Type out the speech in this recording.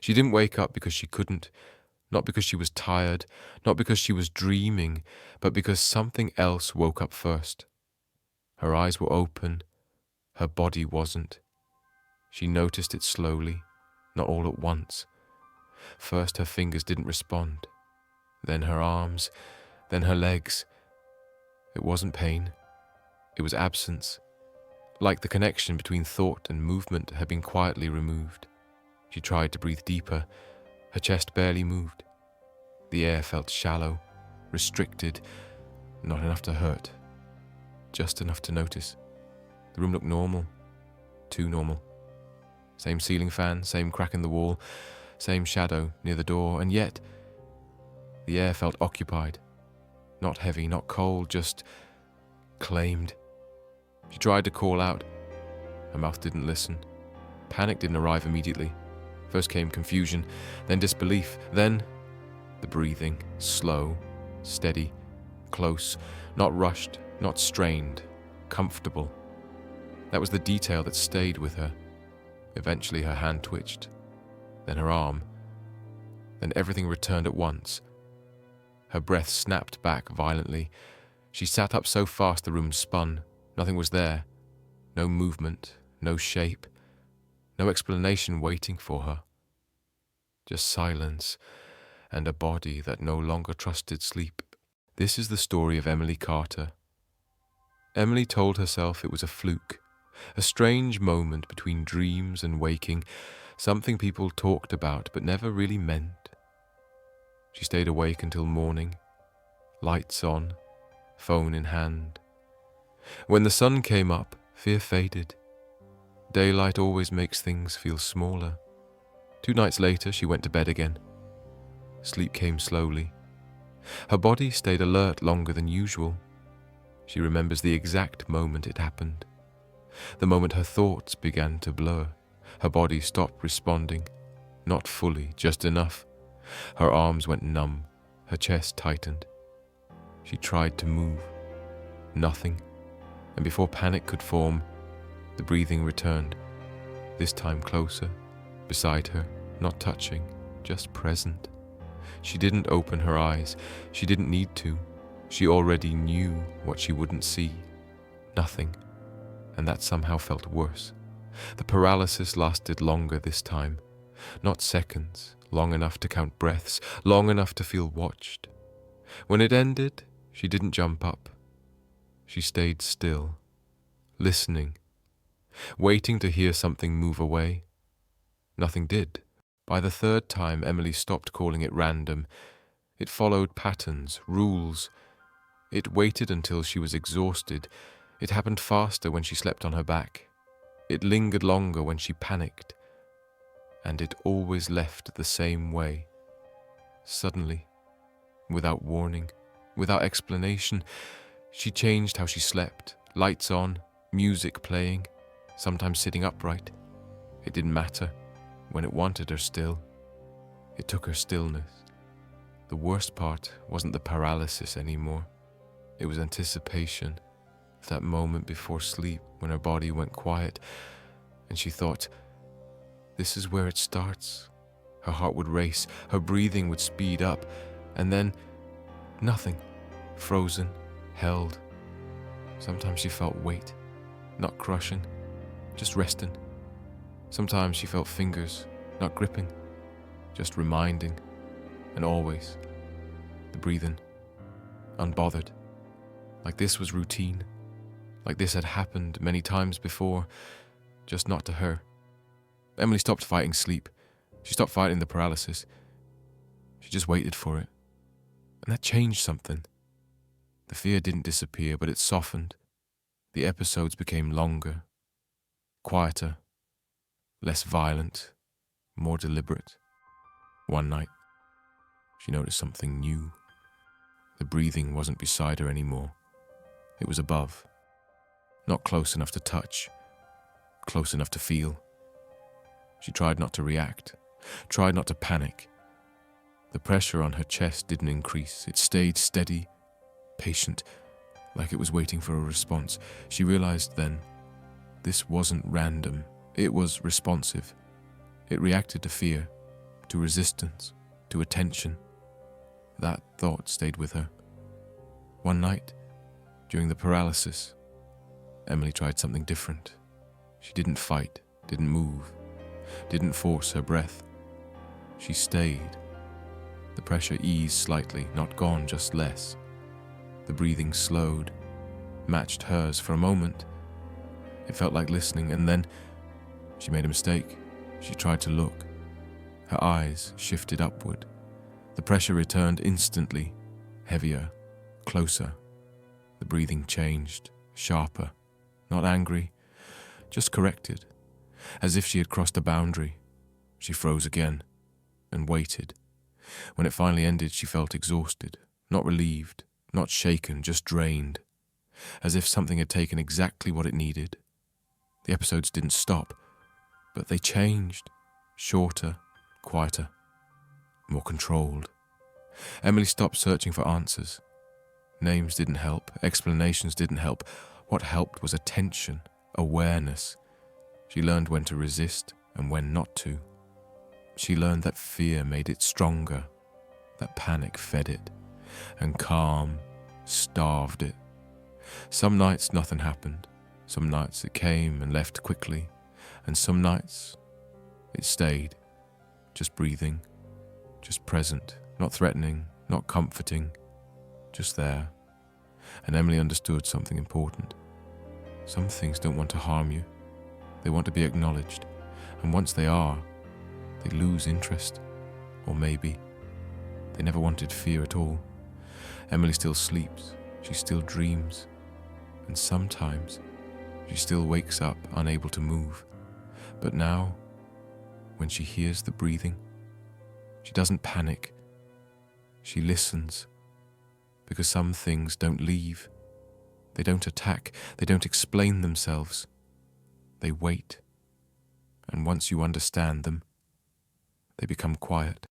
She didn't wake up because she couldn't, not because she was tired, not because she was dreaming, but because something else woke up first. Her eyes were open, her body wasn't. She noticed it slowly, not all at once. First her fingers didn't respond, then her arms, then her legs. It wasn't pain, it was absence. Like the connection between thought and movement had been quietly removed. She tried to breathe deeper. Her chest barely moved. The air felt shallow, restricted, not enough to hurt, just enough to notice. The room looked normal, too normal. Same ceiling fan, same crack in the wall, same shadow near the door, and yet the air felt occupied. Not heavy, not cold, just claimed. She tried to call out. Her mouth didn't listen. Panic didn't arrive immediately. First came confusion, then disbelief, then the breathing, slow, steady, close, not rushed, not strained, comfortable. That was the detail that stayed with her. Eventually her hand twitched, then her arm, then everything returned at once. Her breath snapped back violently. She sat up so fast the room spun. Nothing was there. No movement, no shape, no explanation waiting for her. Just silence and a body that no longer trusted sleep. This is the story of Emily Carter. Emily told herself it was a fluke, a strange moment between dreams and waking, something people talked about but never really meant. She stayed awake until morning, lights on, phone in hand. When the sun came up, fear faded. Daylight always makes things feel smaller. 2 nights later, she went to bed again. Sleep came slowly. Her body stayed alert longer than usual. She remembers the exact moment it happened. The moment her thoughts began to blur. Her body stopped responding. Not fully, just enough. Her arms went numb. Her chest tightened. She tried to move. Nothing. And before panic could form, the breathing returned. This time closer, beside her, not touching, just present. She didn't open her eyes. She didn't need to. She already knew what she wouldn't see. Nothing. And that somehow felt worse. The paralysis lasted longer this time. Not seconds, long enough to count breaths, long enough to feel watched. When it ended, she didn't jump up. She stayed still, listening, waiting to hear something move away. Nothing did. By the 3rd time, Emily stopped calling it random. It followed patterns, rules. It waited until she was exhausted. It happened faster when she slept on her back. It lingered longer when she panicked. And it always left the same way. Suddenly, without warning, without explanation, she changed how she slept. Lights on, music playing, sometimes sitting upright. It didn't matter. When it wanted her still, it took her stillness. The worst part wasn't the paralysis anymore. It was anticipation of that moment before sleep when her body went quiet and she thought, this is where it starts. Her heart would race, her breathing would speed up, and then nothing. Frozen, held. Sometimes she felt weight, not crushing, just resting. Sometimes she felt fingers, not gripping, just reminding, and always the breathing, unbothered, like this was routine, like this had happened many times before, just not to her. Emily stopped fighting sleep. She stopped fighting the paralysis. She just waited for it. And that changed something. The fear didn't disappear, but it softened. The episodes became longer, quieter, less violent, more deliberate. One night, she noticed something new. The breathing wasn't beside her anymore. It was above. Not close enough to touch, close enough to feel. She tried not to react, tried not to panic. The pressure on her chest didn't increase. It stayed steady, patient, like it was waiting for a response. She realized then, this wasn't random. It was responsive. It reacted to fear, to resistance, to attention. That thought stayed with her. One night, during the paralysis, Emily tried something different. She didn't fight, didn't move, didn't force her breath. She stayed. The pressure eased slightly, not gone, just less. The breathing slowed, matched hers for a moment. It felt like listening, and then she made a mistake. She tried to look. Her eyes shifted upward. The pressure returned instantly, heavier, closer. The breathing changed, sharper, not angry, just corrected, as if she had crossed a boundary. She froze again and waited. When it finally ended, she felt exhausted, not relieved, not shaken, just drained, as if something had taken exactly what it needed. The episodes didn't stop, but they changed, shorter, quieter, more controlled. Emily stopped searching for answers. Names didn't help, explanations didn't help. What helped was attention, awareness. She learned when to resist and when not to. She learned that fear made it stronger, that panic fed it, and calm starved it. Some nights nothing happened. Some nights it came and left quickly, and some nights it stayed, just breathing, just present, not threatening, not comforting, just there. And Emily understood something important. Some things don't want to harm you. They want to be acknowledged, and once they are, they lose interest. Or maybe they never wanted fear at all. Emily still sleeps, she still dreams, and sometimes she still wakes up unable to move. But now, when she hears the breathing, she doesn't panic. She listens, because some things don't leave. They don't attack, they don't explain themselves. They wait, and once you understand them, they become quiet.